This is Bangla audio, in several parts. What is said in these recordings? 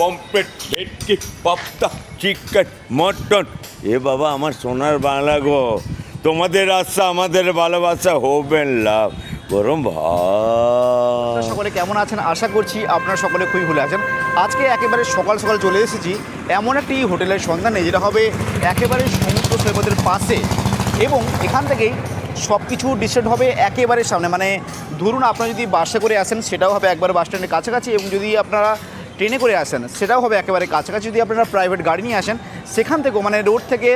পমফ্রেট, ভেটকি, পাপ্তা, চিকেন, মটন। এ বাবা আমার সোনার বাংলা গো, তোমাদের আশা আমাদের ভালোবাসা, হবেন লাভ গরম ভাত। সকলে কেমন আছেন? আশা করছি আপনারা সকলে খুবই ভালো আছেন। আজকে একেবারে সকাল সকাল চলে এসেছি এমন একটি হোটেলের সন্ধানে, যেটা হবে একেবারে সমুদ্র সৈকতের পাশে এবং এখান থেকেই সব কিছু ডিসাইড হবে একেবারে সামনে। মানে ধরুন আপনারা যদি বাসে করে আসেন সেটাও হবে একবারে বাস স্ট্যান্ডের কাছাকাছি, এবং যদি আপনারা ট্রেনে করে আসেন সেটাও হবে একেবারে কাছাকাছি। যদি আপনারা প্রাইভেট গাড়ি নিয়ে আসেন সেখান থেকেও, মানে রোড থেকে,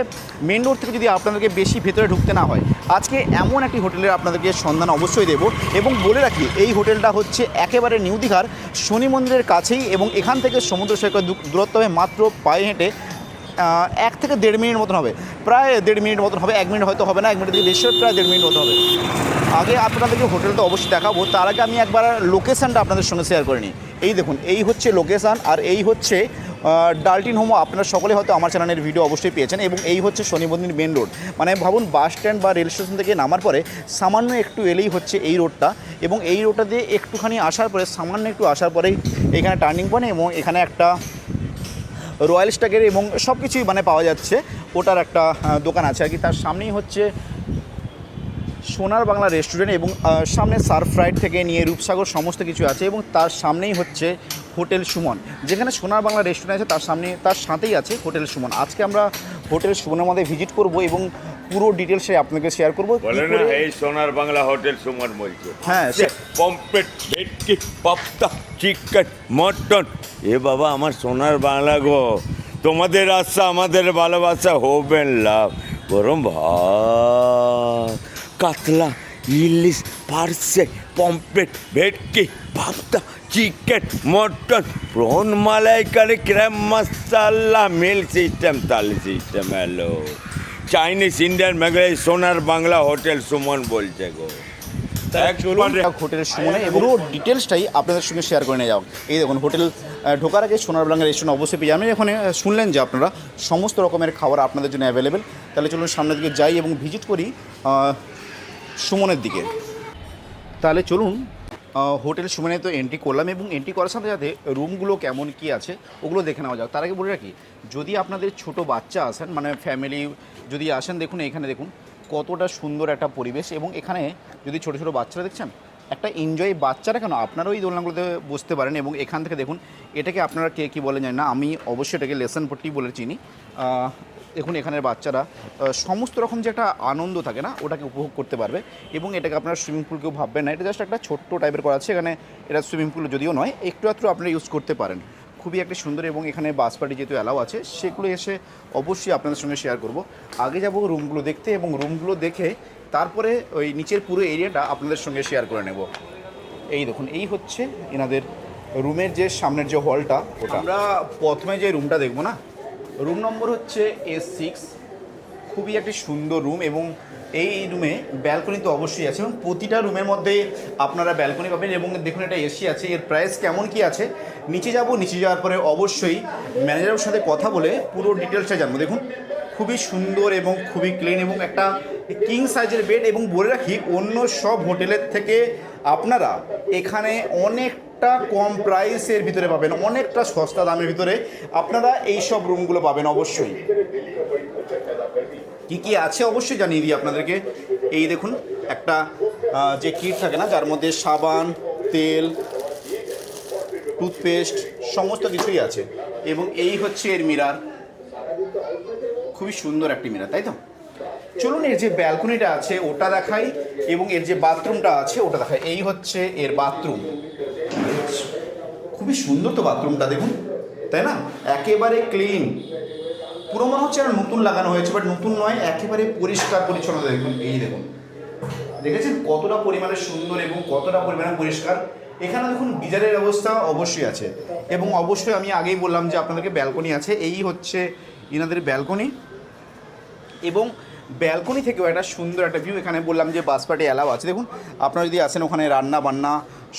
মেন রোড থেকে যদি আপনাদেরকে বেশি ভেতরে ঢুকতে না হয়, আজকে এমন একটি হোটেলের আপনাদেরকে সন্ধান অবশ্যই দেব। এবং বলে রাখি, এই হোটেলটা হচ্ছে একেবারে নিউ দীঘার শনি মন্দিরের কাছেই, এবং এখান থেকে সমুদ্র সৈকত দূরত্ব হবে মাত্র পায়ে হেঁটে 1 থেকে 1.5 মিনিট মতন হবে, প্রায় 1.5 মিনিট মতন হবে। 1 মিনিট হয়তো হবে না, 1 মিনিট থেকে বেশি, প্রায় 1.5 মিনিট মতো হবে। আগে আপনাদেরকে হোটেলটা অবশ্যই দেখাবো, তার আগে আমি একবার লোকেশানটা আপনাদের সঙ্গে শেয়ার করে নিই। এই দেখুন, এই হচ্ছে লোকেশান, আর এই হচ্ছে ডালটিন হোমো। আপনারা সকলে হয়তো আমার চ্যানেলের ভিডিও অবশ্যই পেয়েছেন। এবং এই হচ্ছে শনি মন্দির মেন রোড। মানে ভাবুন, বাস স্ট্যান্ড বা রেল স্টেশন থেকে নামার পরে সামান্য একটু এলেই হচ্ছে এই রোডটা, এবং এই রোডটা দিয়ে একটুখানি আসার পরে, সামান্য একটু আসার পরেই এখানে টার্নিং পয়েন্ট, এবং এখানে একটা রয়্যাল স্ট্যাগের এবং সব কিছুই মানে পাওয়া যাচ্ছে, ওটার একটা দোকান আছে আর কি। তার সামনেই হচ্ছে সোনার বাংলা রেস্টুরেন্ট, এবং সামনে সার্ফ রাইড থেকে নিয়ে রূপসাগর সমস্ত কিছু আছে, এবং তার সামনেই হচ্ছে হোটেল সুমন। যেখানে সোনার বাংলা রেস্টুরেন্ট আছে তার সামনে, তার সাথেই আছে হোটেল সুমন। আজকে আমরা হোটেল সুমনের মধ্যে ভিজিট করব এবং পুরো ডিটেলসে আপনাকে শেয়ার করবো। বলে না এই সোনার বাংলা হোটেল সুমন বলছে। হ্যাঁ, পমফ্রেট, ভেটকি, পাপ্তা, চিকেন, মটন। এ বাবা আমার সোনার বাংলা গো, তোমাদের আশা আমাদের ভালোবাসা, হবেন লাভ গরম ভাত। কাতলা, ইলিশ, পার্সে, পমফ্রেট, ভেটকি, পাপ্তা, চিকেন, মটন, প্রন, মালাইকারি, crab masala, meal system, thali system. Hello, Chinese, Indian, Meghalaya, Sonar Bangla hotel Suman বলছে গো। হোটেলের সুমনে এবং পুরো ডিটেলসটাই আপনাদের সঙ্গে শেয়ার করে নিয়ে যাও। এই দেখুন, হোটেল ঢোকার আগে সোনার বাংলা রেস্টুরেন্ট অবশ্যই পেয়ে যাবেন। এখানে শুনলেন যে আপনারা সমস্ত রকমের খাবার আপনাদের জন্য অ্যাভেলেবেল। তাহলে চলুন সামনের দিকে যাই এবং ভিজিট করি সুমনের দিকে। তাহলে চলুন হোটেল সুমনে তো এন্ট্রি করলাম, এবং এন্ট্রি করার সাথে সাথে রুমগুলো কেমন কি আছে ওগুলো দেখে নেওয়া যাক। তার আগে বলে রাখি, যদি আপনাদের ছোট বাচ্চা আসেন, মানে ফ্যামিলি যদি আসেন, দেখুন এখানে দেখুন কতটা সুন্দর একটা পরিবেশ, এবং এখানে যদি ছোটো ছোটো বাচ্চারা দেখছেন, একটা এনজয়, বাচ্চারা কেন আপনারাও এই দোলনাগুলোতে বসতে পারেন। এবং এখান থেকে দেখুন, এটাকে আপনারা কে কী বলেন জানি না, আমি অবশ্যই এটাকে লেসন পট্টি বলে চিনি। দেখুন এখানের বাচ্চারা সমস্ত রকম যে একটা আনন্দ থাকে না, ওটাকে উপভোগ করতে পারবে। এবং এটাকে আপনারা সুইমিং পুল কেউ ভাববেন না, এটা জাস্ট একটা ছোট্ট টাইপের করা আছে। এখানে এটা সুইমিং পুল যদিও নয়, একটু একটু আপনারা ইউজ করতে পারেন। খুবই একটা সুন্দর, এবং এখানে বাস পার্টি যেহেতু অ্যালাউ আছে, সেগুলো এসে অবশ্যই আপনাদের সঙ্গে শেয়ার করব। আগে যাব রুমগুলো দেখতে, এবং রুমগুলো দেখে তারপরে ওই নিচের পুরো এরিয়াটা আপনাদের সঙ্গে শেয়ার করে নেব। এই দেখুন, এই হচ্ছে এনাদের রুমের যে সামনের যে হলটা, ওটা আমরা প্রথমে যে রুমটা দেখবো না, রুম নম্বর হচ্ছে S6। খুবই একটি সুন্দর রুম, এবং এই রুমে ব্যালকনি তো অবশ্যই আছে, এবং প্রতিটা রুমের মধ্যে আপনারা ব্যালকনি পাবেন। এবং দেখুন একটা এসি আছে। এর প্রাইস কেমন কি আছে নিচে যাব, নিচে যাওয়ার পরে অবশ্যই ম্যানেজারের সাথে কথা বলে পুরো ডিটেলসটা জানবো। দেখুন খুবই সুন্দর এবং খুবই ক্লিন, এবং একটা কিং সাইজের বেড। এবং বলে রাখি, অন্য সব হোটেলের থেকে আপনারা এখানে অনেকটা কম প্রাইসের ভিতরে পাবেন, অনেকটা সস্তা দামের ভিতরে আপনারা এই সব রুমগুলো পাবেন। অবশ্যই কী কী আছে অবশ্যই জানিয়ে দিই আপনাদেরকে। এই দেখুন একটা যে কিট থাকে না, যার মধ্যে সাবান, তেল, টুথপেস্ট সমস্ত কিছুই আছে। এবং এই হচ্ছে এর মিরার, খুবই সুন্দর একটি মিরার, তাই তো? চলুন এর যে ব্যালকনিটা আছে ওটা দেখাই, এবং এর যে বাথরুমটা আছে ওটা দেখাই। এই হচ্ছে এর বাথরুম, খুবই সুন্দর তো বাথরুমটা, দেখুন, তাই না? একেবারে ক্লিন, পুরো মনে হচ্ছে আর নতুন লাগানো হয়েছে, বাট নতুন নয়, একেবারে পরিষ্কার পরিচ্ছন্নতা। দেখুন, এই দেখুন, দেখেছেন কতটা পরিমাণে সুন্দর এবং কতটা পরিমাণে পরিষ্কার। এখানে দেখুন গিজারের ব্যবস্থা অবশ্যই আছে, এবং অবশ্যই আমি আগেই বললাম যে আপনাদেরকে ব্যালকনি আছে। এই হচ্ছে ইনাদের ব্যালকনি, এবং ব্যালকনি থেকেও একটা সুন্দর একটা ভিউ। এখানে বললাম যে বাস পার্টি অ্যালাউ আছে। দেখুন আপনারা যদি আসেন, ওখানে রান্না বান্না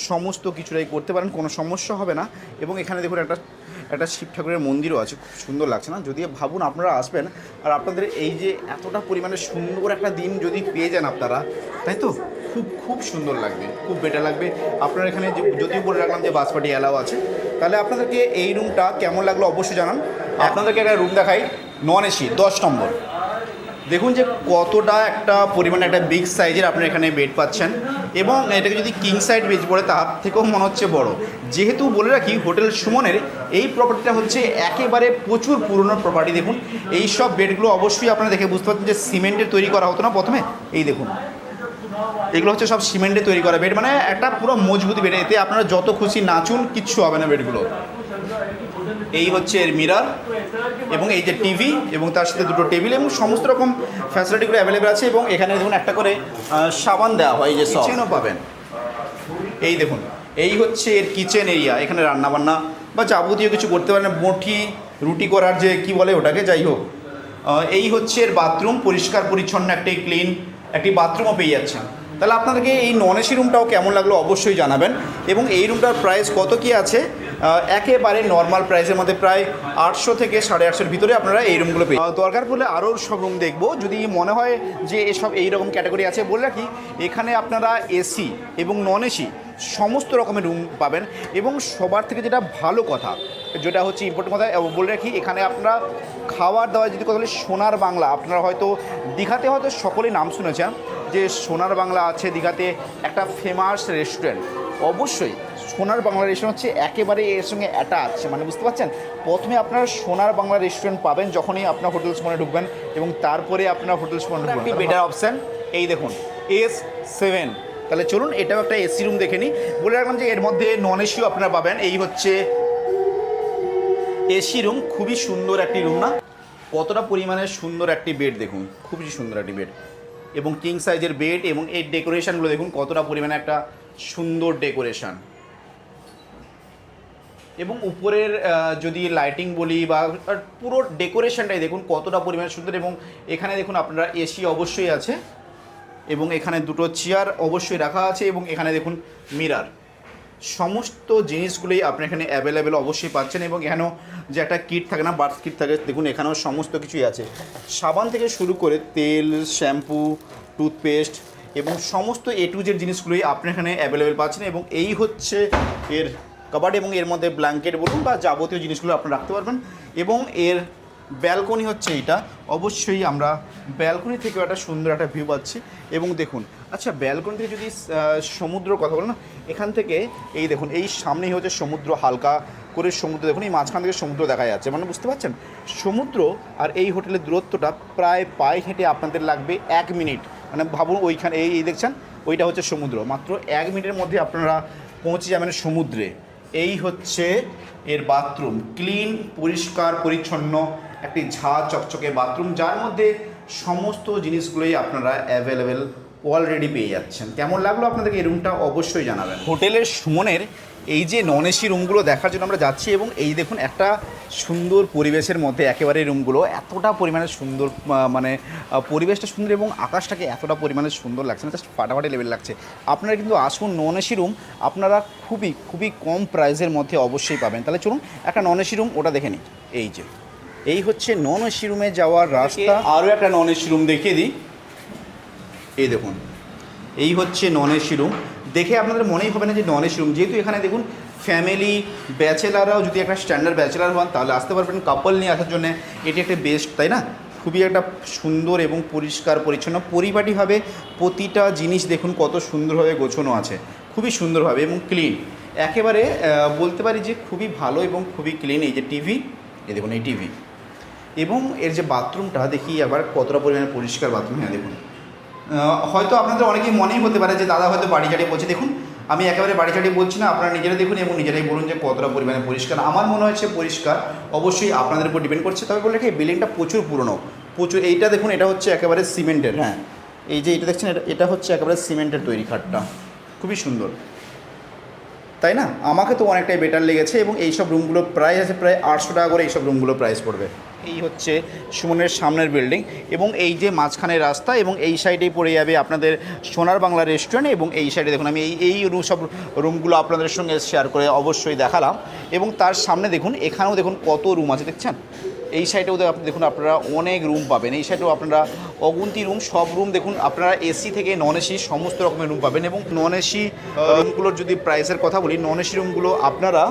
সমস্ত কিছুটাই করতে পারেন, কোনো সমস্যা হবে না। এবং এখানে দেখুন একটা শিব ঠাকুরের মন্দিরও আছে, খুব সুন্দর লাগছে না? যদি ভাবুন আপনারা আসবেন, আর আপনাদের এই যে এতটা পরিমাণে সুন্দর একটা দিন যদি পেয়ে যান আপনারা, তাই তো খুব খুব সুন্দর লাগবে, খুব বেটার লাগবে। আপনারা এখানে যদিও বলে রাখলাম যে বাস পার্টি অ্যালাউ আছে, তাহলে আপনাদেরকে এই রুমটা কেমন লাগলো অবশ্যই জানান। আপনাদেরকে একটা রুম দেখাই, নন এসি 10 নম্বর। দেখুন যে কতটা একটা পরিমাণে একটা বিগ সাইজের আপনার এখানে বেড পাচ্ছেন, এবং এটাকে যদি কিং সাইড বেড পড়ে তার থেকেও মনে হচ্ছে বড়। যেহেতু বলে রাখি হোটেল সুমনের এই প্রপার্টিটা হচ্ছে একেবারে প্রচুর পুরনো প্রপার্টি। দেখুন এই সব বেডগুলো অবশ্যই আপনারা দেখে বুঝতে পারছেন যে সিমেন্টের তৈরি করা হতো না প্রথমে। এই দেখুন এগুলো হচ্ছে সব সিমেন্টে তৈরি করা বেড, মানে একটা পুরো মজবুত বেড। এতে আপনারা যত খুশি নাচুন, কিচ্ছু হবে না বেডগুলো। এই হচ্ছে এর মিরর, এবং এই যে টিভি, এবং তার সাথে দুটো টেবিল, এবং সমস্ত রকম ফ্যাসিলিটিগুলো অ্যাভেলেবেল আছে। এবং এখানে দেখুন একটা করে সাবান দেওয়া হয়, এই যে কিচেনও পাবেন। এই দেখুন এই হচ্ছে এর কিচেন এরিয়া, এখানে রান্নাবান্না বা যাবতীয় কিছু করতে পারেন, বটি রুটি করার যে কি বলে ওটাকে, যাই হোক। এই হচ্ছে এর বাথরুম, পরিষ্কার পরিচ্ছন্ন একটি ক্লিন একটি বাথরুমও পেয়ে যাচ্ছেন। তাহলে আপনাদেরকে এই নন এসি রুমটাও কেমন লাগলো অবশ্যই জানাবেন। এবং এই রুমটার প্রাইস কত কি আছে, একেবারে নর্মাল প্রাইসের মধ্যে প্রায় 800 থেকে 850-এর ভিতরে আপনারা এই রুমগুলো পেয়ে। দরকার পড়লে আরও সব রুম দেখবো, যদি মনে হয় যে এসব এইরকম ক্যাটাগরি আছে। বলে রাখি এখানে আপনারা এসি এবং নন এসি সমস্ত রকমের রুম পাবেন। এবং সবার থেকে যেটা ভালো কথা, যেটা হচ্ছে ইম্পর্টেন্ট কথা বলে রাখি, এখানে আপনারা খাবার দাবার যদি কথা বলি, সোনার বাংলা, আপনারা হয়তো দীঘাতে হয়তো সকলেই নাম শুনেছেন যে সোনার বাংলা আছে দীঘাতে, একটা ফেমাস রেস্টুরেন্ট। অবশ্যই সোনার বাংলা রেস্টুরেন্ট হচ্ছে একেবারে এর সঙ্গে অ্যাটাচ, মানে বুঝতে পারছেন। প্রথমে আপনারা সোনার বাংলা রেস্টুরেন্ট পাবেন যখনই আপনার হোটেল সুমনে ঢুকবেন, এবং তারপরে আপনার হোটেল সুমনে ঢুকবেন। একটি বেটার অপশান এই দেখুন S7। তাহলে চলুন এটাও একটা এসি রুম দেখে নিই। বলে রাখলাম যে এর মধ্যে নন এসিও আপনারা পাবেন। এই হচ্ছে এসি রুম, খুবই সুন্দর একটি রুম না, কতটা পরিমাণে সুন্দর একটি বেড দেখুন, খুবই সুন্দর একটি বেড, এবং কিং সাইজের বেড। এবং এই ডেকোরেশনগুলো দেখুন কতটা পরিমাণে একটা সুন্দর ডেকোরেশন। এবং উপরের যদি লাইটিং বলি বা পুরো ডেকোরেশনটাই দেখুন কতটা পরিমাণে সুন্দর। এবং এখানে দেখুন আপনারা এসি অবশ্যই আছে, এবং এখানে দুটো চেয়ার অবশ্যই রাখা আছে, এবং এখানে দেখুন মিরর। সমস্ত জিনিসগুলোই আপনি এখানে অ্যাভেলেবেল অবশ্যই পাচ্ছেন। এবং এখানেও যে একটা কিট থাকে না, বার্থ কিট থাকে, দেখুন এখানেও সমস্ত কিছুই আছে। সাবান থেকে শুরু করে তেল, শ্যাম্পু, টুথপেস্ট এবং সমস্ত A to Z জিনিসগুলোই আপনি এখানে অ্যাভেলেবেল পাচ্ছেন। এবং এই হচ্ছে এর কাবার্ড, এবং এর মধ্যে ব্ল্যাঙ্কেট বলুন বা যাবতীয় জিনিসগুলো আপনি রাখতে পারবেন। এবং এর ব্যালকনি হচ্ছে এটা, অবশ্যই আমরা ব্যালকনি থেকে একটা সুন্দর একটা ভিউ পাচ্ছি। এবং দেখুন আচ্ছা, ব্যালকনি থেকে যদি সমুদ্রের কথা বলো না, এখান থেকে এই দেখুন এই সামনেই হচ্ছে সমুদ্র, হালকা করে সমুদ্র দেখুন, এই মাঝখান থেকে সমুদ্র দেখা যাচ্ছে, মানে বুঝতে পারছেন। সমুদ্র আর এই হোটেলের দূরত্বটা প্রায় পায়ে হেঁটে আপনাদের লাগবে 1 মিনিট, মানে ভাবুন ওইখানে এই দেখছেন ওইটা হচ্ছে সমুদ্র, মাত্র 1 মিনিটের মধ্যে আপনারা পৌঁছে যাবেন সমুদ্রে। এই হচ্ছে এর বাথরুম, ক্লিন পরিষ্কার পরিচ্ছন্ন একটি ঝাঁ চকচকে বাথরুম, যার মধ্যে সমস্ত জিনিসগুলোই আপনারা অ্যাভেলেবেল অলরেডি পেয়ে যাচ্ছেন। কেমন লাগলো আপনাদেরকে এই রুমটা অবশ্যই জানাবেন। হোটেলের সুমনের এই যে নন এসি রুমগুলো দেখার জন্য আমরা যাচ্ছি, এবং এই দেখুন একটা সুন্দর পরিবেশের মধ্যে একেবারে রুমগুলো এতটা পরিমাণে সুন্দর, মানে পরিবেশটা সুন্দর এবং আকাশটাকে এতটা পরিমাণে সুন্দর লাগছে না, জাস্ট ফাটাফাটি লেভেল লাগছে। আপনারা কিন্তু আসুন, নন এসি রুম আপনারা খুবই খুবই কম প্রাইসের মধ্যে অবশ্যই পাবেন। তাহলে চলুন একটা নন এসি রুম ওটা দেখে নিই। এই যে এই হচ্ছে নন এসি রুমে যাওয়ার রাস্তা। আরও একটা নন এসি রুম দেখিয়ে দিই, এই দেখুন এই হচ্ছে নন এসি রুম। দেখে আপনাদের মনেই হবে না যে নন এসি রুম, যেহেতু এখানে দেখুন ফ্যামিলি ব্যাচেলাররাও যদি একটা স্ট্যান্ডার্ড ব্যাচেলার হন তাহলে আসতে পারবেন, কাপল নিয়ে আসার জন্য এটি একটা বেস্ট, তাই না? খুবই একটা সুন্দর এবং পরিষ্কার পরিচ্ছন্ন পরিপাটিভাবে প্রতিটা জিনিস দেখুন কত সুন্দরভাবে গোছানো আছে, খুবই সুন্দরভাবে এবং ক্লিন। একেবারে বলতে পারি যে খুবই ভালো এবং খুবই ক্লিন। এই যে টিভি, এই দেখুন এই টিভি, এবং এর যে বাথরুমটা দেখি আবার কতটা পরিমাণে পরিষ্কার বাথরুম। হ্যাঁ দেখুন, হয়তো আপনাদের অনেকেই মনেই হতে পারে যে দাদা হয়তো বাড়ি চাটিয়ে বলছে, দেখুন আমি একেবারে বাড়ি চাটিয়ে বলছি না, আপনারা নিজেরা দেখুন এবং নিজেরাই বলুন যে কতটা পরিমাণে পরিষ্কার। আমার মনে হচ্ছে পরিষ্কার, অবশ্যই আপনাদের উপর ডিপেন্ড করছে। তবে বলে কি এই বিল্ডিংটা প্রচুর পুরনো, প্রচুর। এইটা দেখুন এটা হচ্ছে একেবারে সিমেন্টের, হ্যাঁ এই যে এটা দেখছেন এটা হচ্ছে একেবারে সিমেন্টের তৈরি খাটটা, খুবই সুন্দর, তাই না? আমাকে তো অনেকটাই বেটার লেগেছে। এবং এইসব রুমগুলো প্রাইস আছে প্রায় 800 টাকা করে এইসব রুমগুলো প্রাইস পড়বে। এই হচ্ছে সুমনের সামনের বিল্ডিং, এবং এই যে মাঝখানে রাস্তা, এবং এই সাইডেই পড়ে যাবে আপনাদের সোনার বাংলা রেস্টুরেন্ট। এবং এই সাইডে দেখুন আমি এই সব রুমগুলো আপনাদের সঙ্গে শেয়ার করে অবশ্যই দেখালাম। এবং তার সামনে দেখুন এখানেও দেখুন কত রুম আছে, দেখছেন এই সাইডেও আপনি দেখুন আপনারা অনেক রুম পাবেন। এই সাইডেও আপনারা অগুন্তি রুম, সব রুম দেখুন আপনারা এসি থেকে নন এসি সমস্ত রকমের রুম পাবেন। এবং নন এসি রুমগুলোর যদি প্রাইসের কথা বলি, নন এসি রুমগুলো আপনারা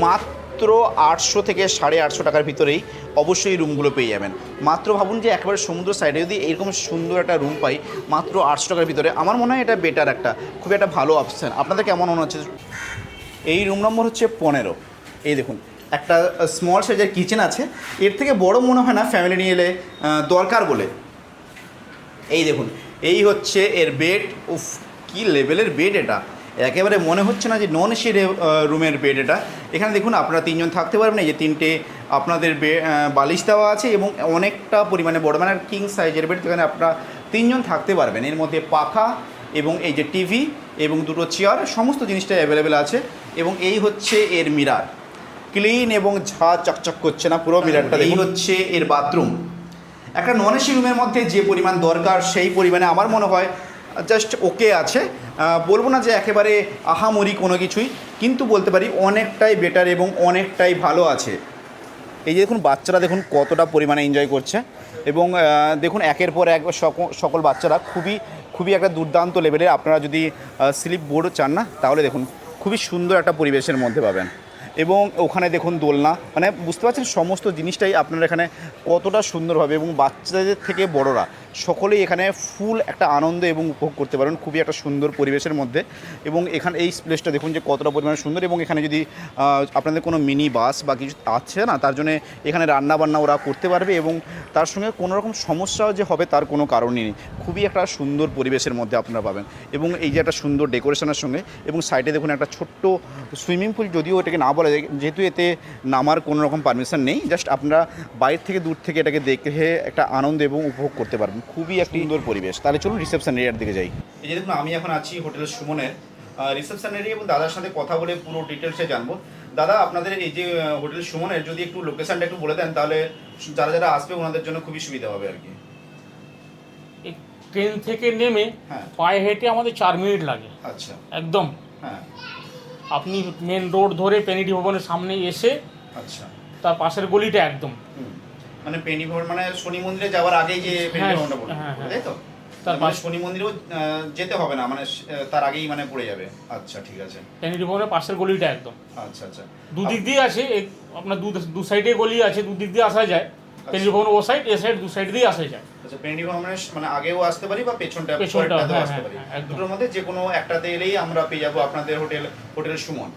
মাত্র 800 থেকে 850 টাকার ভিতরেই অবশ্যই রুমগুলো পেয়ে যাবেন। মাত্র ভাবুন যে একেবারে সমুদ্র সাইডে যদি এরকম সুন্দর একটা রুম পাই মাত্র 800 টাকার ভিতরে, আমার মনে হয় এটা বেটার একটা খুব একটা ভালো অপশান। আপনাদের কেমন মনে হচ্ছে? এই রুম নম্বর হচ্ছে 15। এই দেখুন একটা স্মল সাইজের কিচেন আছে, এর থেকে বড় মনে হয় না ফ্যামিলি নিয়ে এলে দরকার বলে। এই দেখুন এই হচ্ছে এর বেড। উফ কী লেভেলের বেড এটা, একেবারে মনে হচ্ছে না যে নন এসি রুমের বেড এটা। এখানে দেখুন আপনারা 3 জন থাকতে পারবেন। এই যে 3টে আপনাদের বালিশ দেওয়া আছে এবং অনেকটা পরিমাণে বড়, মানে কিং সাইজের বেড, যেখানে আপনারা 3 জন থাকতে পারবেন। এর মধ্যে পাখা এবং এই যে টিভি এবং 2টো চেয়ার, সমস্ত জিনিসটা অ্যাভেলেবেল আছে। এবং এই হচ্ছে এর মিরার, ক্লিন এবং ঝা চকচক করছে না পুরো মিরারটা। এই হচ্ছে এর বাথরুম। একটা নন এসি রুমের মধ্যে যে পরিমাণ দরকার সেই পরিমাণে আমার মনে হয় জাস্ট ওকে আছে। বলবো না যে একেবারে আহামরি কোনো কিছুই, কিন্তু বলতে পারি অনেকটাই বেটার এবং অনেকটাই ভালো আছে। এই যে দেখুন বাচ্চারা দেখুন কতটা পরিমাণে এনজয় করছে এবং দেখুন একের পর এক সকল বাচ্চারা খুবই একটা দুর্দান্ত লেভেলের। আপনারা যদি স্লিপ বোর্ডও চান না তাহলে দেখুন খুবই সুন্দর একটা পরিবেশের মধ্যে পাবেন। এবং ওখানে দেখুন দোলনা, মানে বুঝতে পারছেন সমস্ত জিনিসটাই আপনারা এখানে কতটা সুন্দরভাবে, এবং বাচ্চাদের থেকে বড়রা সকলেই এখানে ফুল একটা আনন্দ এবং উপভোগ করতে পারেন খুবই একটা সুন্দর পরিবেশের মধ্যে। এবং এখানে এই প্লেসটা দেখুন যে কতটা পরিমাণে সুন্দর। এবং এখানে যদি আপনাদের কোনো মিনি বাস বা কিছু আছে না, তার জন্য এখানে রান্নাবান্না ওরা করতে পারবে এবং তার সঙ্গে কোনো রকম সমস্যাও যে হবে তার কোনো কারণই নেই। খুবই একটা সুন্দর পরিবেশের মধ্যে আপনারা পাবেন। এবং এই যে একটা সুন্দর ডেকোরেশনের সঙ্গে, এবং সাইডে দেখুন একটা ছোট্ট সুইমিং পুল, যদিও এটাকে না বলা যায় যেহেতু এতে নামার কোনো রকম পারমিশন নেই, জাস্ট আপনারা বাইরে থেকে দূর থেকে এটাকে দেখে একটা আনন্দ এবং উপভোগ করতে পারবেন। খুবই একটা সুন্দর পরিবেশ। তাহলে চলুন রিসেপশন এরিয়ার দিকে যাই। এই যে দেখুন আমি এখন আছি হোটেল সুমনের রিসেপশন এরিয়া এবং দাদার সাথে কথা বলে পুরো ডিটেলসে জানবো। দাদা আপনাদের এই যে হোটেল সুমনের যদি একটু লোকেশনটা একটু বলে দেন তাহলে যারা যারা আসবে ওনাদের জন্য খুবই সুবিধা হবে আর কি। ট্রেন থেকে নেমে পায়ে হেঁটে আমাদের 4 মিনিট লাগে। আচ্ছা একদম হ্যাঁ, আপনি মেন রোড ধরে পেনিডি ভবনের সামনে এসে আচ্ছা তার পাশের গলিটা একদম, মানে পেনি ভবন মানে শনি মন্দিরে যাওয়ার আগেই যে পেনি ভবনটা পড়ে, তাই তো? তার পাশে শনি মন্দিরেও যেতে হবে না, মানে তার আগেই মানে পড়ে যাবে। আচ্ছা ঠিক আছে, পেনিডি ভবনের পাশের গলিটা একদম। আচ্ছা আচ্ছা, দুদিক দিয়ে আছে, আপনার দু সাইডে গলি আছে, দুদিক দিয়ে আসা যায়। পেনিডি ভবন ও সাইড এ সাইড দু সাইড দিয়ে আসা যায়। আচ্ছা পেনিডি ভবনের মানে আগেও আসতে পারি বা পেছনটাও আসতে পারি, দুটোর মধ্যে যে কোনো একটাতে এলেই আমরা পেয়ে যাবো আপনাদের হোটেল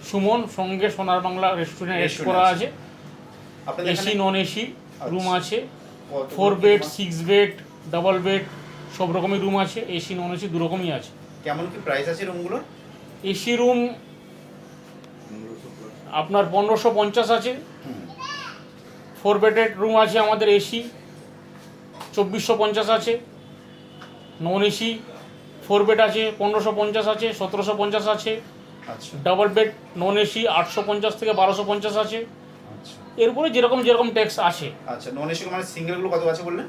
সুমন সঙ্গে সোনার বাংলা রেস্টুরেন্ট করা আছে। আপনাদের এসি নন এসি রুম আছে, 4 বেড 6 বেড ডাবল বেড সব রকমের রুম আছে, এসি নন এসি দু রকমই আছে। কেমন কি প্রাইস আছে রুমগুলোর? এসি রুম আপনার 1550 আছে, 4 বেডেড রুম আছে আমাদের এসি 2450 আছে, নন এসি 4 বেড আছে 1550 আছে, 1750 আছে, ডাবল বেড নন এসি 850 থেকে 1250 আছে। এরপরে যেরকম ট্যাক্স আছে। আচ্ছা নন এসি মানে সিঙ্গেলগুলো কত আছে বললেন?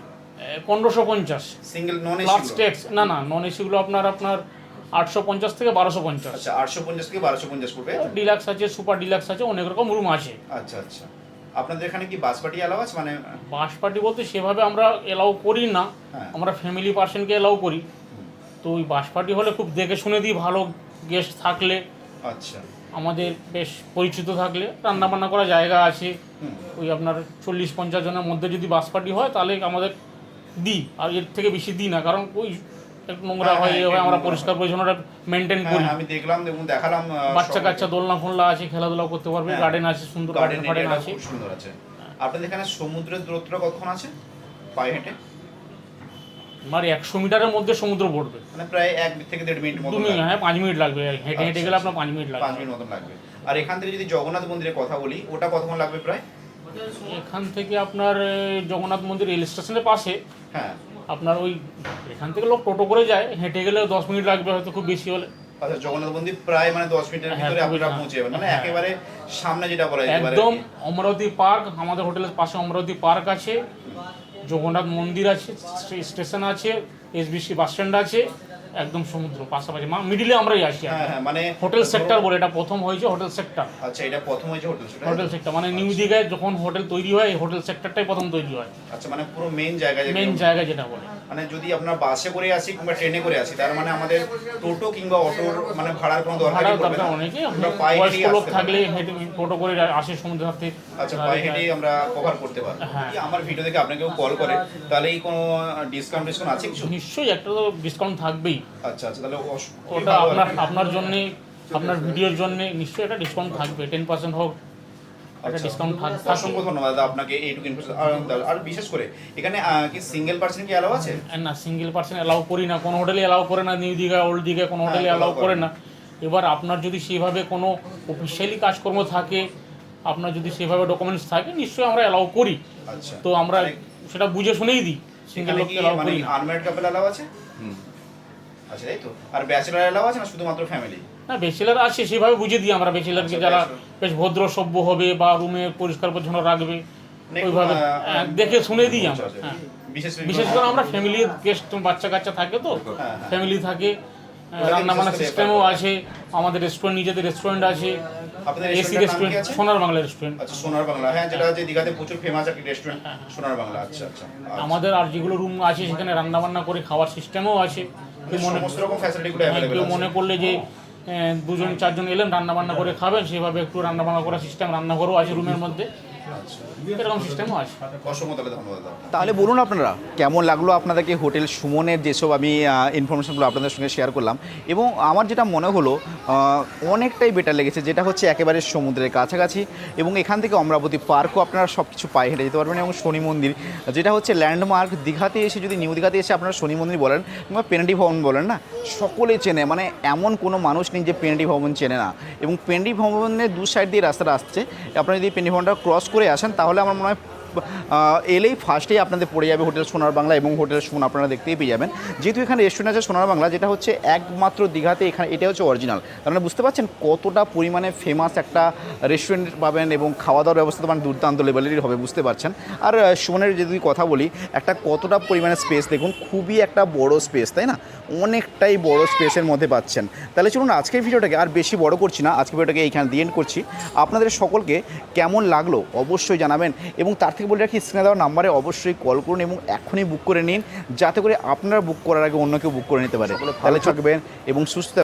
1550 single non AC plus tax. না নন এসিগুলো আপনার 850 থেকে 1250। আচ্ছা 850 থেকে 1250 পড়বে। ডিলাক্স আছে, সুপার ডিলাক্স আছে, অনেক রকম রুম আছে। আচ্ছা আচ্ছা, আপনাদের এখানে কি বাস পার্টি এলাও আছে? মানে বাস পার্টি বলতে সেভাবে আমরা এলাও করি না, আমরা ফ্যামিলি পার্সনকে এলাও করি। তো ওই বাস পার্টি হলে খুব দেখে শুনে দিই, ভালো গেস্ট থাকলে, আচ্ছা আমাদের বেশ পরিচিত থাকলে, রান্নাবান্না করা জায়গা আছে, ওই আপনার 40-50 জনের মধ্যে যদি বাস পার্টি হয় তাহলে আমাদের দিই, আর এর থেকে বেশি দিই না, কারণ ওই একটু নোংরা হয়, আমরা পরিষ্কার পরিচ্ছন্নতা মেনটেন করি। আমি দেখলাম এবং দেখালাম বাচ্চা কাচ্চা দোলনা ফোলনা আছে, খেলাধুলা করতে পারবে, গার্ডেন আছে, সুন্দর গার্ডেন আছে, খুব সুন্দর আছে। আপনাদের এখানে সমুদ্রের দূরত্বটা কতক্ষণ আছে পায়ে হেঁটে? আমার 100 মিটারের মধ্যে সমুদ্র পড়বে, মানে প্রায় 1 থেকে 1.5 মিনিট মতো। হ্যাঁ 5 মিনিট লাগবে, হেঁটে গেলে আপনার 5 মিনিট লাগবে, 5 মিনিট মতন লাগবে। আর এখান থেকে যদি জগন্নাথ মন্দিরের কথা বলি ওটা কতক্ষণ লাগবে প্রায়? এখান থেকে আপনার জগন্নাথ মন্দির রেল স্টেশনের পাশে, হ্যাঁ আপনার ওই এখান থেকে লোক টোটো করে যায়, হেঁটে গেলে 10 মিনিট লাগবে হয়তো খুব বেশি হলে। আচ্ছা জগন্নাথ মন্দির প্রায় মানে 10 মিনিটের ভিতরে আপনারা পৌঁছে যাবেন, মানে একেবারে সামনে যেটা বলা যায় একদম। অমরাবতী পার্ক, আমাদের হোটেলের পাশে অমরাবতী পার্ক আছে, জগন্নাথ মন্দির আছে, স্টেশন আছে, এসবিসি বাস স্ট্যান্ড আছে, একদম সমুদ্র পাশাপাশি, মিডিলে আমরাই আছি। হ্যাঁ মানে হোটেল সেক্টর বলে এটা প্রথম হয়েছে, হোটেল সেক্টর। আচ্ছা এটা প্রথম হয়েছে হোটেল সেক্টর, মানে নিউ দীঘায় যখন হোটেল তৈরি হয় হোটেল সেক্টরটাই প্রথম তৈরি হয়। আচ্ছা মানে পুরো মেইন জায়গা যেটা বলে। মানে যদি আপনার বাসে করে আসি কিংবা ট্রেনে করে আসি, তার মানে আমাদের টোটো কিংবা অটোর মানে ভাড়ার কোনো দরকার ভাড়ার পড়বে না। দরকার অনেকে আমরা পায়ে হেঁটেই বয়স্ক লোক আসতে থাকলে পারি। হেঁটে টোটো করে আসে সমুদ্র হাতে। আচ্ছা, পায়ে হেঁটেই আমরা কভার করতে পারি। হ্যাঁ। যদি আমার ভিডিও দেখে আপনাকেও কল করে তাহলে এই কোনো ডিসকাউন্ট আছে কিছু? নিশ্চয়ই একটা তো ডিসকাউন্ট থাকবেই। আচ্ছা আচ্ছা, তাহলে খুবই ওটা ভালো আর কি। আপনার জন্যে, আপনার ভিডিওর জন্য নিশ্চয়ই একটা ডিসকাউন্ট থাকবে, 10% হোক একটা আচ্ছা, ডিসকাউন্ট থাকবে। অসংখ্য ধন্যবাদ দাদা আপনাকে এইটুকু ইনফরমেশন। আর বিশেষ করে এখানে কি সিঙ্গেল পার্সন কি অ্যালাউ আছে? না, সিঙ্গেল পার্সন অ্যালাউ করি না, কোনো হোটেলে অ্যালাউ করে না, নিউ দীঘা ওল্ড দীঘা কোনো হোটেলে হ্যাঁ, অ্যালাউ allow করে করে না। এবার আপনার যদি সেভাবে কোনো অফিসিয়ালি কাজকর্ম থাকে, আপনার যদি সেভাবে ডকুমেন্টস থাকে, নিশ্চয়ই আমরা অ্যালাউ করি। আচ্ছা, তো আমরা মানে সেটা বুঝে শুনেই দিই, সিঙ্গেল এখানে লোককে কি অ্যালাউ মানে করি না। আনম্যারিড কাপল অ্যালাউ আছে? আচ্ছা, তাই তো। আর ব্যাচেলর অ্যালাউ আছে না শুধুমাত্র ফ্যামিলি? না, ব্যাচেলার আছে, সেভাবে বুঝে দিই আমরা ব্যাচেলারকে, আচ্ছা, যারা bachelor। বেশ ভদ্র সভ্য হবে বা রুমে পরিষ্কার পরিচ্ছন্ন রাখবে, মানে ওইভাবে দেখে শুনে দিই আমরা। আচ্ছা, হ্যাঁ। বিশেষ বিশেষ করে আমরা ফ্যামিলি গেস্ট, বাচ্চা কাচ্চা থাকে তো, হ্যাঁ। ফ্যামিলি থাকে, ওটাকে রান্না বান্না বিশেষ করে সিস্টেমও prefer আছে, আমাদের রেস্টুরেন্ট, নিজেদের রেস্টুরেন্ট আছে, আপনাদের এসি রেস্টুরেন্টের নাম কি রেস্টুরেন্ট, আছে? সোনার বাংলা রেস্টুরেন্ট। আচ্ছা, সোনার বাংলা, হ্যাঁ, যেটা যে দীঘাতে প্রচুর ফেমাস একটা রেস্টুরেন্ট, সোনার বাংলা। আচ্ছা আচ্ছা, আমাদের আর যেগুলো রুম আছে সেখানে রান্না বান্না করে খাওয়ার সিস্টেমও আছে। কেউ মনে সমস্ত রকম ফ্যাসিলিটিগুলো কেউ অ্যাভেলেবল আছে। মনে করলে যে দুজন চারজন এলেন রান্না বান্না করে খাবেন, সেভাবে একটু রান্না বান্না করার সিস্টেম, রান্নাঘরও আছে রুমের মধ্যে, এরকম সিস্টেমও আছে। অসংখ্য তাহলে ধন্যবাদ দাদা। তাহলে বলুন আপনারা কেমন লাগলো আপনাদেরকে হোটেল সুমনের যেসব আমি ইনফরমেশনগুলো আপনাদের সঙ্গে শেয়ার করলাম, এবং আমার যেটা মনে হলো অনেকটাই বেটার লেগেছে, যেটা হচ্ছে একেবারে সমুদ্রের কাছাকাছি, এবং এখান থেকে অমরাবতী পার্কও আপনারা সব কিছু পায়ে হেঁটে যেতে পারবেন, এবং শনি মন্দির যেটা হচ্ছে ল্যান্ডমার্ক। দীঘাতে এসে যদি নিউ দীঘাতে এসে আপনারা শনি মন্দির বলেন কিংবা পেনাডি ভবন বলেন না, সকলেই চেনে, মানে এমন কোনো মানুষ নেই যে পেনাডি ভবন চেনে না। এবং পেনাডি ভবনের দু সাইড দিয়ে রাস্তাটা আসছে, আপনারা যদি পেনাডি ভবনটা ক্রস করে আসেন তাহলে আমার মনে হয় এলেই ফার্স্টেই আপনাদের পড়ে যাবে হোটেল সোনার বাংলা, এবং হোটেল সুমন আপনারা দেখতেই পেয়ে যাবেন। যেহেতু এখানে রেস্টুরেন্ট আছে সোনার বাংলা, যেটা হচ্ছে একমাত্র দীঘাতে, এখানে এটা হচ্ছে অরিজিনাল। আপনারা বুঝতে পারছেন কতটা পরিমাণে ফেমাস একটা রেস্টুরেন্ট পাবেন, এবং খাওয়া দাওয়ার ব্যবস্থা তো মানে দুর্দান্ত লেভেলেরই হবে, বুঝতে পারছেন। আর সুমনের যদি কথা বলি, একটা কতটা পরিমাণে স্পেস দেখুন, খুবই একটা বড় স্পেস, তাই না? অনেকটাই বড় স্পেসের মধ্যে পাচ্ছেন। তাহলে চলুন আজকের ভিডিওটাকে আর বেশি বড় করছি না, আজকের ভিডিওটাকে এইখানে দিয়ে এন্ড করছি। আপনাদের সকলকে কেমন লাগলো অবশ্যই জানাবেন, এবং তার থেকে বলে রাখি, স্ক্রিনে দেওয়া নাম্বারে অবশ্যই কল করুন এবং এখনই বুক করে নিন, যাতে করে আপনারা বুক করার আগে অন্য কেউ বুক করে নিতে পারে। তাহলে থাকবেন এবং সুস্থ